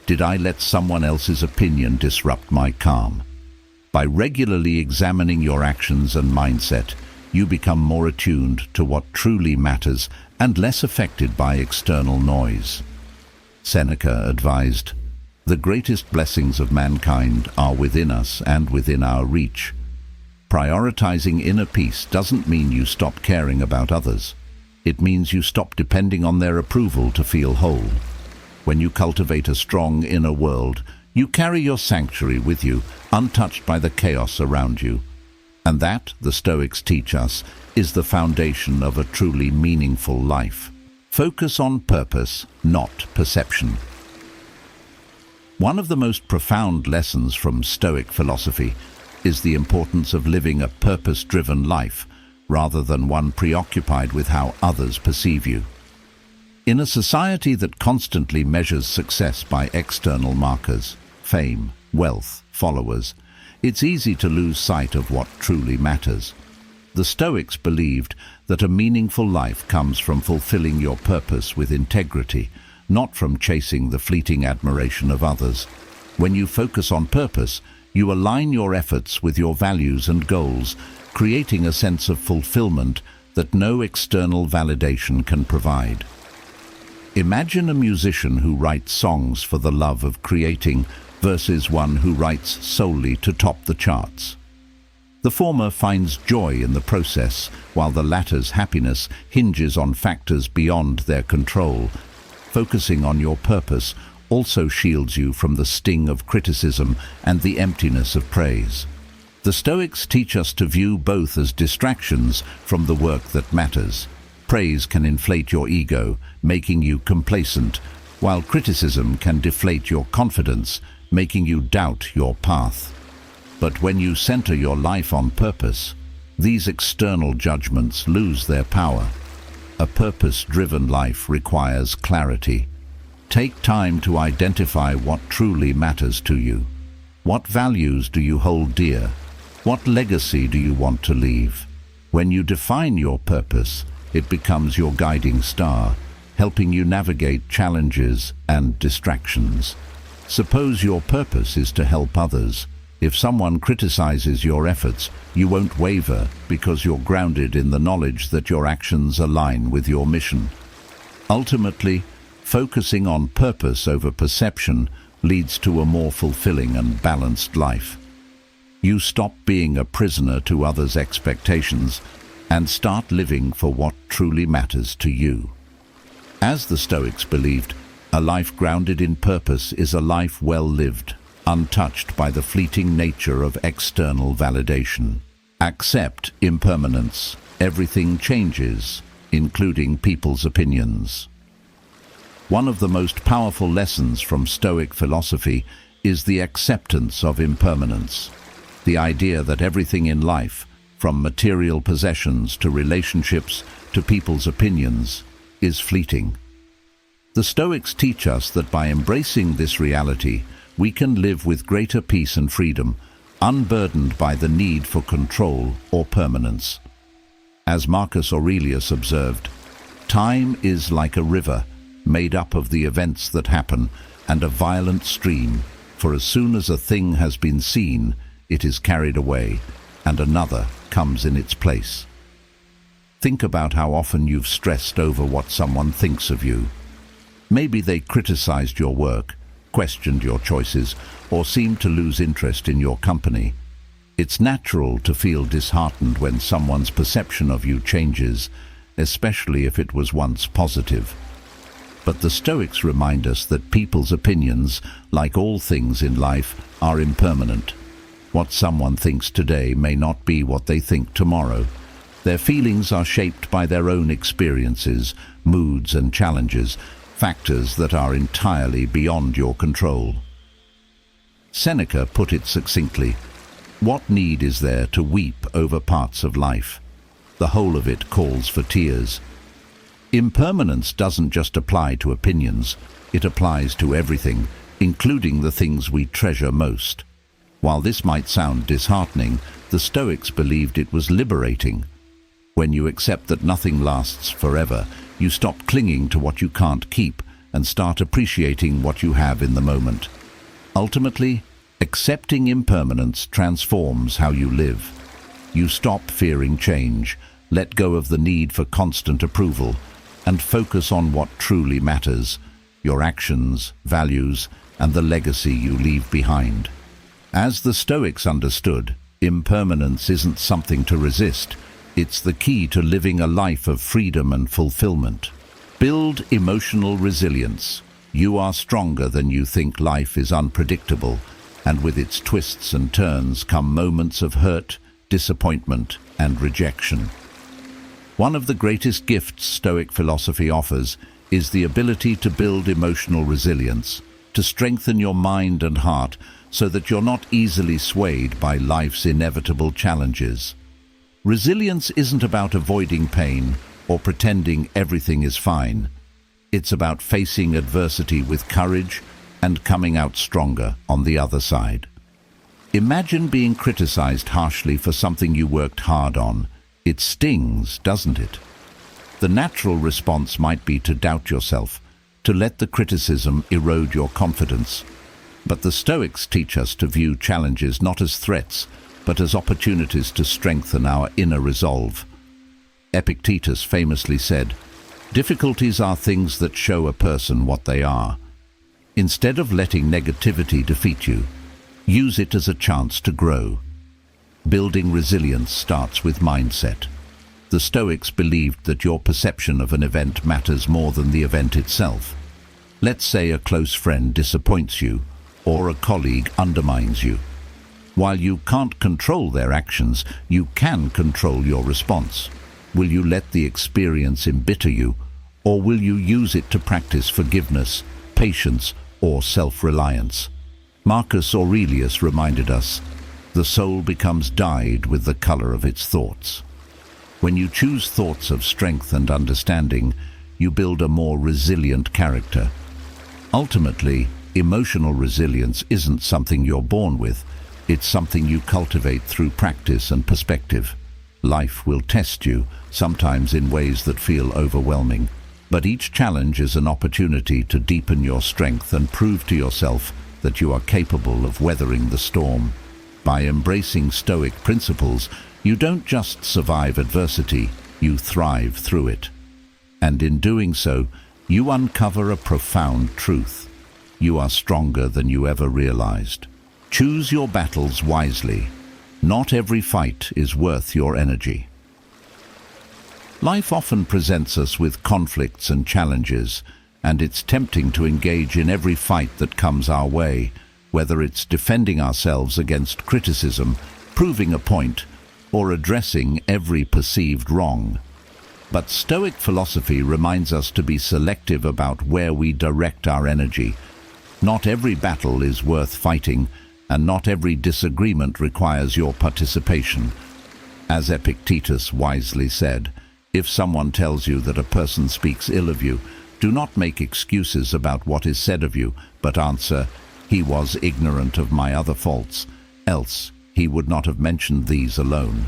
Did I let someone else's opinion disrupt my calm? By regularly examining your actions and mindset, you become more attuned to what truly matters and less affected by external noise. Seneca advised, "The greatest blessings of mankind are within us and within our reach." Prioritizing inner peace doesn't mean you stop caring about others. It means you stop depending on their approval to feel whole. When you cultivate a strong inner world, you carry your sanctuary with you, untouched by the chaos around you. And that, the Stoics teach us, is the foundation of a truly meaningful life. Focus on purpose, not perception. One of the most profound lessons from Stoic philosophy is the importance of living a purpose-driven life, rather than one preoccupied with how others perceive you. In a society that constantly measures success by external markers, fame, wealth, followers, it's easy to lose sight of what truly matters. The Stoics believed that a meaningful life comes from fulfilling your purpose with integrity, not from chasing the fleeting admiration of others. When you focus on purpose, you align your efforts with your values and goals, creating a sense of fulfillment that no external validation can provide. Imagine a musician who writes songs for the love of creating versus one who writes solely to top the charts. The former finds joy in the process, while the latter's happiness hinges on factors beyond their control. Focusing on your purpose also shields you from the sting of criticism and the emptiness of praise. The Stoics teach us to view both as distractions from the work that matters. Praise can inflate your ego, making you complacent, while criticism can deflate your confidence, making you doubt your path. But when you center your life on purpose, these external judgments lose their power. A purpose-driven life requires clarity. Take time to identify what truly matters to you. What values do you hold dear? What legacy do you want to leave? When you define your purpose, it becomes your guiding star, helping you navigate challenges and distractions. Suppose your purpose is to help others. If someone criticizes your efforts, you won't waver because you're grounded in the knowledge that your actions align with your mission. Ultimately, focusing on purpose over perception leads to a more fulfilling and balanced life. You stop being a prisoner to others' expectations and start living for what truly matters to you. As the Stoics believed, A life grounded in purpose is a life well lived, untouched by the fleeting nature of external validation. Accept impermanence. Everything changes, including people's opinions. One of the most powerful lessons from Stoic philosophy is the acceptance of impermanence. The idea that everything in life, from material possessions to relationships to people's opinions, is fleeting. The Stoics teach us that by embracing this reality, we can live with greater peace and freedom, unburdened by the need for control or permanence. As Marcus Aurelius observed, time is like a river, made up of the events that happen, and a violent stream, for as soon as a thing has been seen, it is carried away, and another comes in its place. Think about how often you've stressed over what someone thinks of you. Maybe they criticized your work, questioned your choices, or seemed to lose interest in your company. It's natural to feel disheartened when someone's perception of you changes, especially if it was once positive. But the Stoics remind us that people's opinions, like all things in life, are impermanent. What someone thinks today may not be what they think tomorrow. Their feelings are shaped by their own experiences, moods and challenges, factors that are entirely beyond your control. Seneca put it succinctly, "What need is there to weep over parts of life? The whole of it calls for tears." Impermanence doesn't just apply to opinions, it applies to everything, including the things we treasure most. While this might sound disheartening, the Stoics believed it was liberating. When you accept that nothing lasts forever, you stop clinging to what you can't keep and start appreciating what you have in the moment. Ultimately, accepting impermanence transforms how you live. You stop fearing change, let go of the need for constant approval, and focus on what truly matters, your actions, values, and the legacy you leave behind. As the Stoics understood, impermanence isn't something to resist. It's the key to living a life of freedom and fulfillment. Build emotional resilience. You are stronger than you think. Life is unpredictable, and with its twists and turns come moments of hurt, disappointment, and rejection. One of the greatest gifts Stoic philosophy offers is the ability to build emotional resilience, to strengthen your mind and heart so that you're not easily swayed by life's inevitable challenges. Resilience isn't about avoiding pain or pretending everything is fine. It's about facing adversity with courage and coming out stronger on the other side. Imagine being criticized harshly for something you worked hard on. It stings, doesn't it? The natural response might be to doubt yourself, to let the criticism erode your confidence. But the Stoics teach us to view challenges not as threats, but as opportunities to strengthen our inner resolve. Epictetus famously said, "Difficulties are things that show a person what they are." Instead of letting negativity defeat you, use it as a chance to grow. Building resilience starts with mindset. The Stoics believed that your perception of an event matters more than the event itself. Let's say a close friend disappoints you, or a colleague undermines you. While you can't control their actions, you can control your response. Will you let the experience embitter you, or will you use it to practice forgiveness, patience, or self-reliance? Marcus Aurelius reminded us, "The soul becomes dyed with the color of its thoughts." When you choose thoughts of strength and understanding, you build a more resilient character. Ultimately, emotional resilience isn't something you're born with. It's something you cultivate through practice and perspective. Life will test you, sometimes in ways that feel overwhelming. But each challenge is an opportunity to deepen your strength and prove to yourself that you are capable of weathering the storm. By embracing Stoic principles, you don't just survive adversity, you thrive through it. And in doing so, you uncover a profound truth. You are stronger than you ever realized. Choose your battles wisely. Not every fight is worth your energy. Life often presents us with conflicts and challenges, and it's tempting to engage in every fight that comes our way, whether it's defending ourselves against criticism, proving a point, or addressing every perceived wrong. But Stoic philosophy reminds us to be selective about where we direct our energy. Not every battle is worth fighting, and not every disagreement requires your participation. As Epictetus wisely said, if someone tells you that a person speaks ill of you, do not make excuses about what is said of you, but answer, "He was ignorant of my other faults, else he would not have mentioned these alone."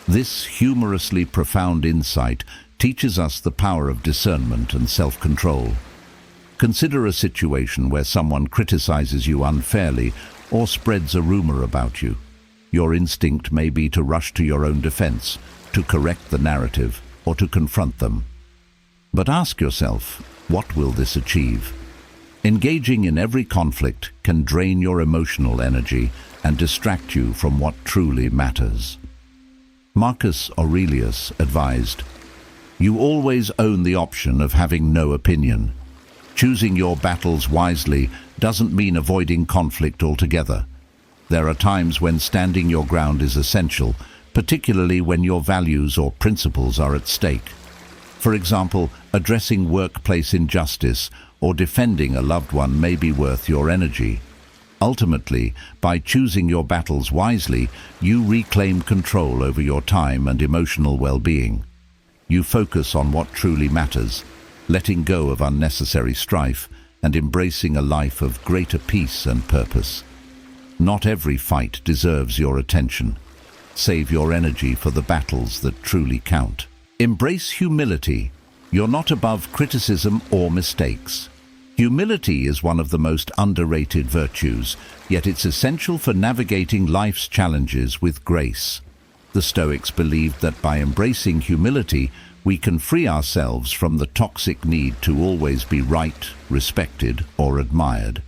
This humorously profound insight teaches us the power of discernment and self-control. Consider a situation where someone criticizes you unfairly or spreads a rumor about you. Your instinct may be to rush to your own defense, to correct the narrative, or to confront them. But ask yourself, what will this achieve? Engaging in every conflict can drain your emotional energy and distract you from what truly matters. Marcus Aurelius advised, "You always own the option of having no opinion. Choosing your battles wisely doesn't mean avoiding conflict altogether. There are times when standing your ground is essential, particularly when your values or principles are at stake. For example, addressing workplace injustice or defending a loved one may be worth your energy. Ultimately, by choosing your battles wisely, you reclaim control over your time and emotional well-being. You focus on what truly matters, letting go of unnecessary strife and embracing a life of greater peace and purpose. Not every fight deserves your attention. Save your energy for the battles that truly count. Embrace humility. You're not above criticism or mistakes. Humility is one of the most underrated virtues, yet it's essential for navigating life's challenges with grace. The Stoics believed that by embracing humility, we can free ourselves from the toxic need to always be right, respected, or admired.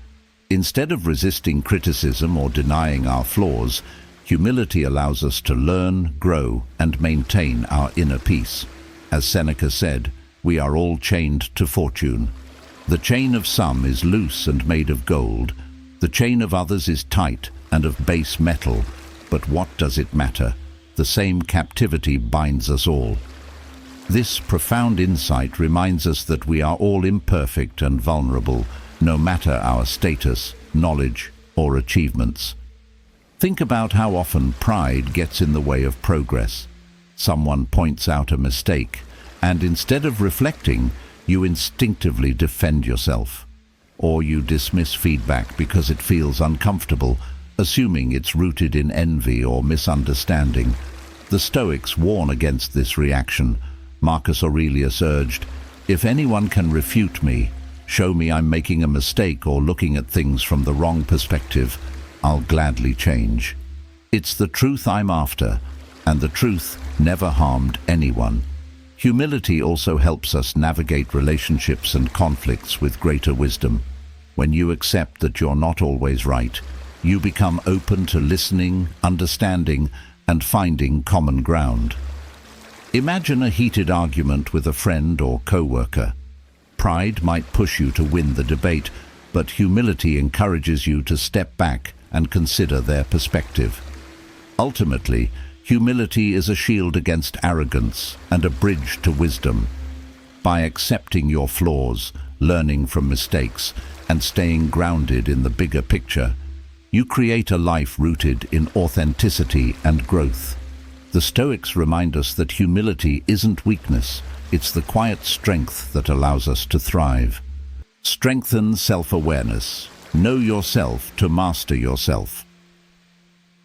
Instead of resisting criticism or denying our flaws, humility allows us to learn, grow, and maintain our inner peace. As Seneca said, we are all chained to fortune. The chain of some is loose and made of gold. The chain of others is tight and of base metal. But what does it matter? The same captivity binds us all. This profound insight reminds us that we are all imperfect and vulnerable, no matter our status, knowledge, or achievements. Think about how often pride gets in the way of progress. Someone points out a mistake, and instead of reflecting, you instinctively defend yourself. Or you dismiss feedback because it feels uncomfortable, assuming it's rooted in envy or misunderstanding. The Stoics warn against this reaction. Marcus Aurelius urged, "If anyone can refute me, show me I'm making a mistake or looking at things from the wrong perspective, I'll gladly change. It's the truth I'm after, and the truth never harmed anyone." Humility also helps us navigate relationships and conflicts with greater wisdom. When you accept that you're not always right, you become open to listening, understanding, and finding common ground. Imagine a heated argument with a friend or co-worker. Pride might push you to win the debate, but humility encourages you to step back and consider their perspective. Ultimately, humility is a shield against arrogance and a bridge to wisdom. By accepting your flaws, learning from mistakes, and staying grounded in the bigger picture, you create a life rooted in authenticity and growth. The Stoics remind us that humility isn't weakness, it's the quiet strength that allows us to thrive. Strengthen self-awareness. Know yourself to master yourself.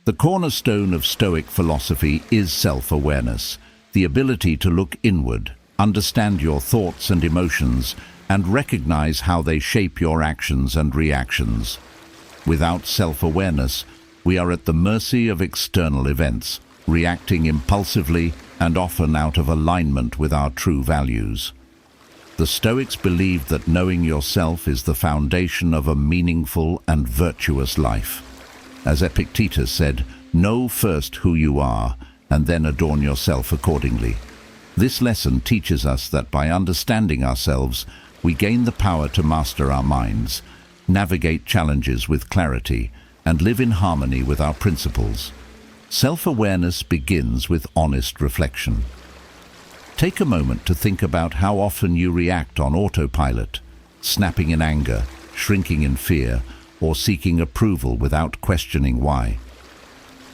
The cornerstone of Stoic philosophy is self-awareness, the ability to look inward, understand your thoughts and emotions, and recognize how they shape your actions and reactions. Without self-awareness, we are at the mercy of external events, reacting impulsively and often out of alignment with our true values. The Stoics believed that knowing yourself is the foundation of a meaningful and virtuous life. As Epictetus said, "Know first who you are, and then adorn yourself accordingly." This lesson teaches us that by understanding ourselves, we gain the power to master our minds, navigate challenges with clarity, and live in harmony with our principles. Self-awareness begins with honest reflection. Take a moment to think about how often you react on autopilot, snapping in anger, shrinking in fear, or seeking approval without questioning why.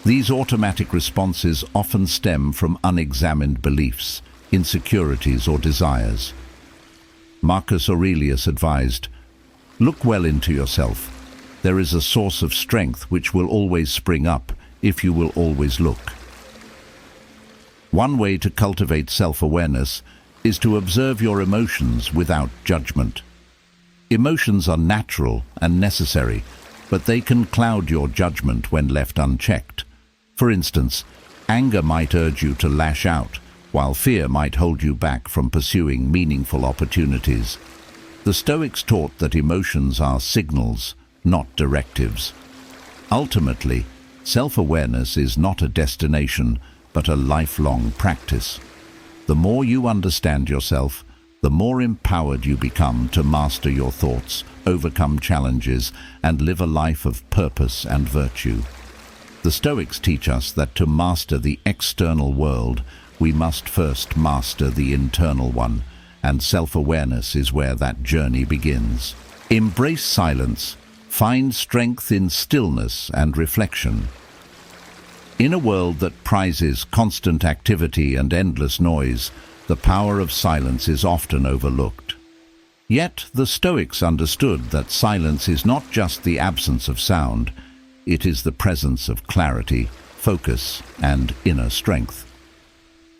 These automatic responses often stem from unexamined beliefs, insecurities, or desires. Marcus Aurelius advised, "Look well into yourself. There is a source of strength which will always spring up if you will always look." One way to cultivate self-awareness is to observe your emotions without judgment. Emotions are natural and necessary, but they can cloud your judgment when left unchecked. For instance, anger might urge you to lash out, while fear might hold you back from pursuing meaningful opportunities. The Stoics taught that emotions are signals, not directives. Ultimately, self-awareness is not a destination, but a lifelong practice. The more you understand yourself, the more empowered you become to master your thoughts, overcome challenges, and live a life of purpose and virtue. The Stoics teach us that to master the external world, we must first master the internal one, and self-awareness is where that journey begins. Embrace silence. Find strength in stillness and reflection. In a world that prizes constant activity and endless noise, the power of silence is often overlooked. Yet the Stoics understood that silence is not just the absence of sound, it is the presence of clarity, focus, and inner strength.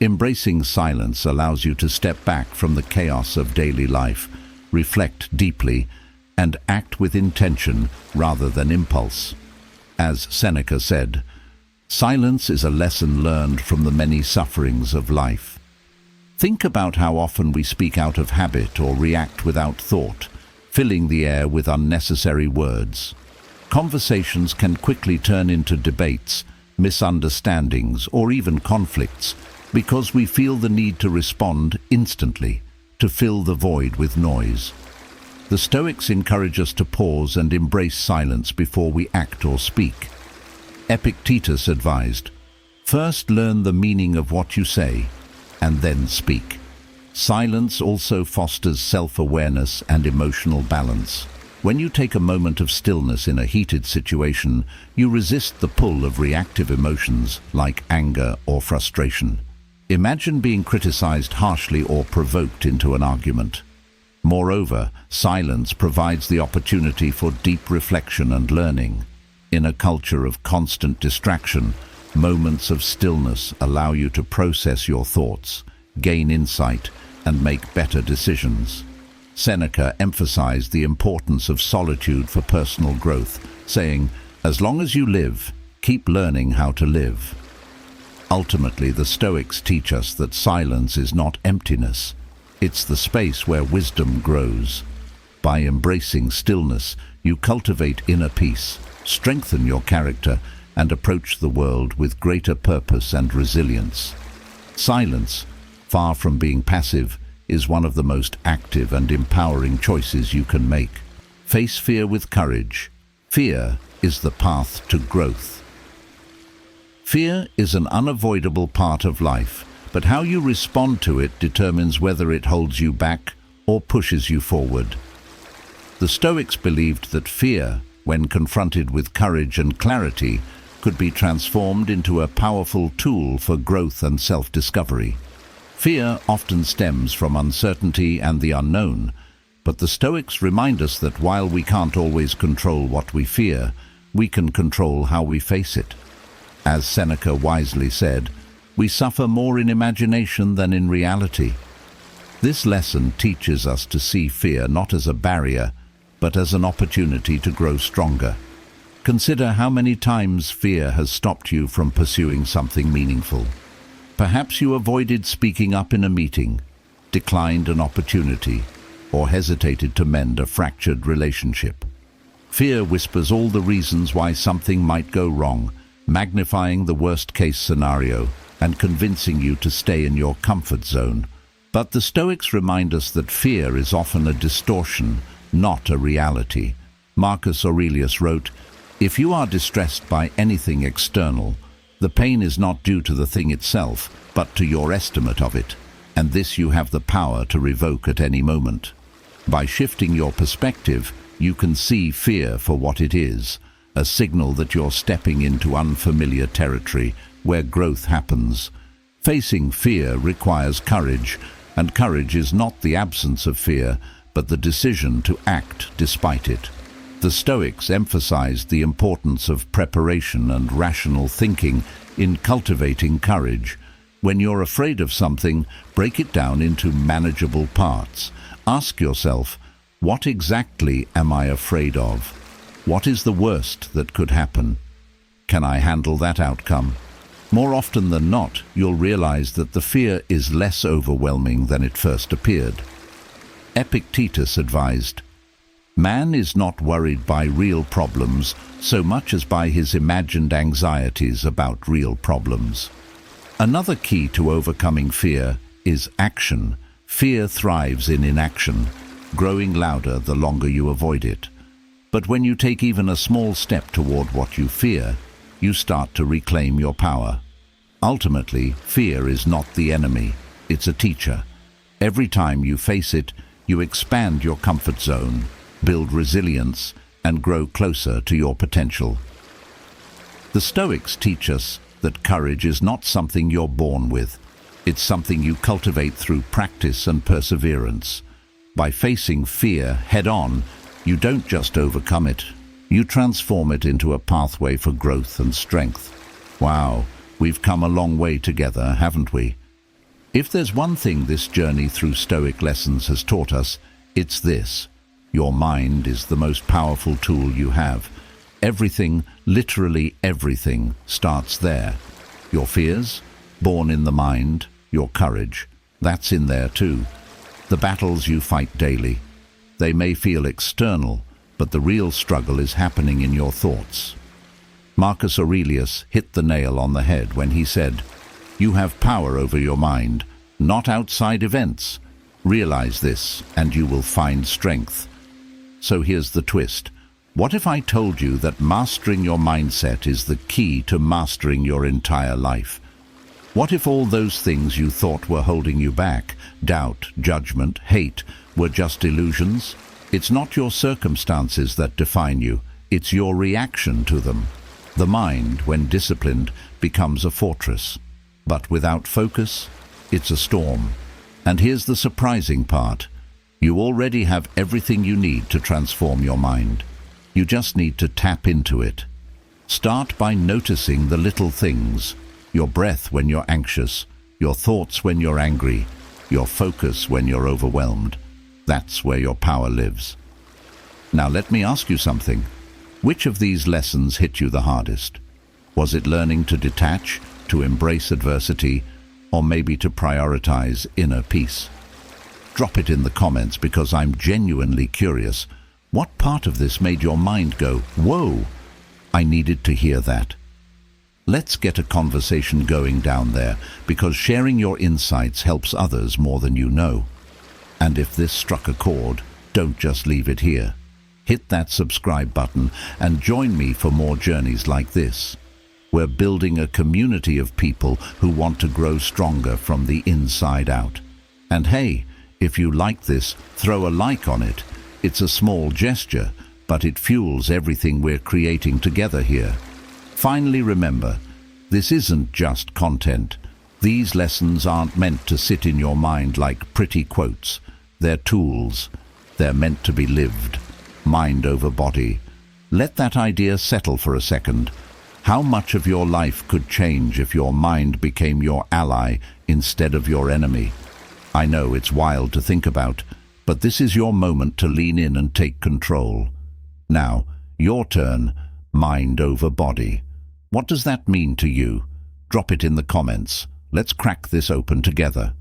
Embracing silence allows you to step back from the chaos of daily life, reflect deeply, and act with intention rather than impulse. As Seneca said, "Silence is a lesson learned from the many sufferings of life." Think about how often we speak out of habit or react without thought, filling the air with unnecessary words. Conversations can quickly turn into debates, misunderstandings, or even conflicts because we feel the need to respond instantly, to fill the void with noise. The Stoics encourage us to pause and embrace silence before we act or speak. Epictetus advised, "First learn the meaning of what you say, and then speak." Silence also fosters self-awareness and emotional balance. When you take a moment of stillness in a heated situation, you resist the pull of reactive emotions like anger or frustration. Imagine being criticized harshly or provoked into an argument. Moreover, silence provides the opportunity for deep reflection and learning. In a culture of constant distraction, moments of stillness allow you to process your thoughts, gain insight, and make better decisions. Seneca emphasized the importance of solitude for personal growth, saying, "As long as you live, keep learning how to live." Ultimately, the Stoics teach us that silence is not emptiness. It's the space where wisdom grows. By embracing stillness, you cultivate inner peace, strengthen your character, and approach the world with greater purpose and resilience. Silence, far from being passive, is one of the most active and empowering choices you can make. Face fear with courage. Fear is the path to growth. Fear is an unavoidable part of life, but how you respond to it determines whether it holds you back or pushes you forward. The Stoics believed that fear, when confronted with courage and clarity, could be transformed into a powerful tool for growth and self-discovery. Fear often stems from uncertainty and the unknown, but the Stoics remind us that while we can't always control what we fear, we can control how we face it. As Seneca wisely said, "We suffer more in imagination than in reality." This lesson teaches us to see fear not as a barrier, but as an opportunity to grow stronger. Consider how many times fear has stopped you from pursuing something meaningful. Perhaps you avoided speaking up in a meeting, declined an opportunity, or hesitated to mend a fractured relationship. Fear whispers all the reasons why something might go wrong, magnifying the worst-case scenario and convincing you to stay in your comfort zone. But the Stoics remind us that fear is often a distortion, not a reality. Marcus Aurelius wrote, "If you are distressed by anything external, the pain is not due to the thing itself, but to your estimate of it, and this you have the power to revoke at any moment." By shifting your perspective, you can see fear for what it is, a signal that you're stepping into unfamiliar territory where growth happens. Facing fear requires courage, and courage is not the absence of fear, but the decision to act despite it. The Stoics emphasized the importance of preparation and rational thinking in cultivating courage. When you're afraid of something, break it down into manageable parts. Ask yourself, what exactly am I afraid of? What is the worst that could happen? Can I handle that outcome? More often than not, you'll realize that the fear is less overwhelming than it first appeared. Epictetus advised, "Man is not worried by real problems so much as by his imagined anxieties about real problems." Another key to overcoming fear is action. Fear thrives in inaction, growing louder the longer you avoid it. But when you take even a small step toward what you fear, you start to reclaim your power. Ultimately, fear is not the enemy, it's a teacher. Every time you face it, you expand your comfort zone, build resilience, and grow closer to your potential. The Stoics teach us that courage is not something you're born with. It's something you cultivate through practice and perseverance. By facing fear head-on, you don't just overcome it, you transform it into a pathway for growth and strength. Wow, we've come a long way together, haven't we? If there's one thing this journey through Stoic lessons has taught us, it's this: your mind is the most powerful tool you have. Everything, literally everything, starts there. Your fears, born in the mind; your courage, that's in there too. The battles you fight daily, they may feel external, but the real struggle is happening in your thoughts. Marcus Aurelius hit the nail on the head when he said, "You have power over your mind, not outside events. Realize this, and you will find strength." So here's the twist. What if I told you that mastering your mindset is the key to mastering your entire life? What if all those things you thought were holding you back, doubt, judgment, hate, were just illusions? It's not your circumstances that define you, it's your reaction to them. The mind, when disciplined, becomes a fortress. But without focus, it's a storm. And here's the surprising part. You already have everything you need to transform your mind. You just need to tap into it. Start by noticing the little things: your breath when you're anxious, your thoughts when you're angry, your focus when you're overwhelmed. That's where your power lives. Now let me ask you something. Which of these lessons hit you the hardest? Was it learning to detach, to embrace adversity, or maybe to prioritize inner peace? Drop it in the comments, because I'm genuinely curious. What part of this made your mind go, "Whoa, I needed to hear that"? Let's get a conversation going down there, because sharing your insights helps others more than you know. And if this struck a chord, don't just leave it here. Hit that subscribe button and join me for more journeys like this. We're building a community of people who want to grow stronger from the inside out. And hey, if you like this, throw a like on it. It's a small gesture, but it fuels everything we're creating together here. Finally, remember, this isn't just content. These lessons aren't meant to sit in your mind like pretty quotes. They're tools. They're meant to be lived. Mind over body. Let that idea settle for a second. How much of your life could change if your mind became your ally instead of your enemy? I know it's wild to think about, but this is your moment to lean in and take control. Now, your turn. Mind over body. What does that mean to you? Drop it in the comments. Let's crack this open together.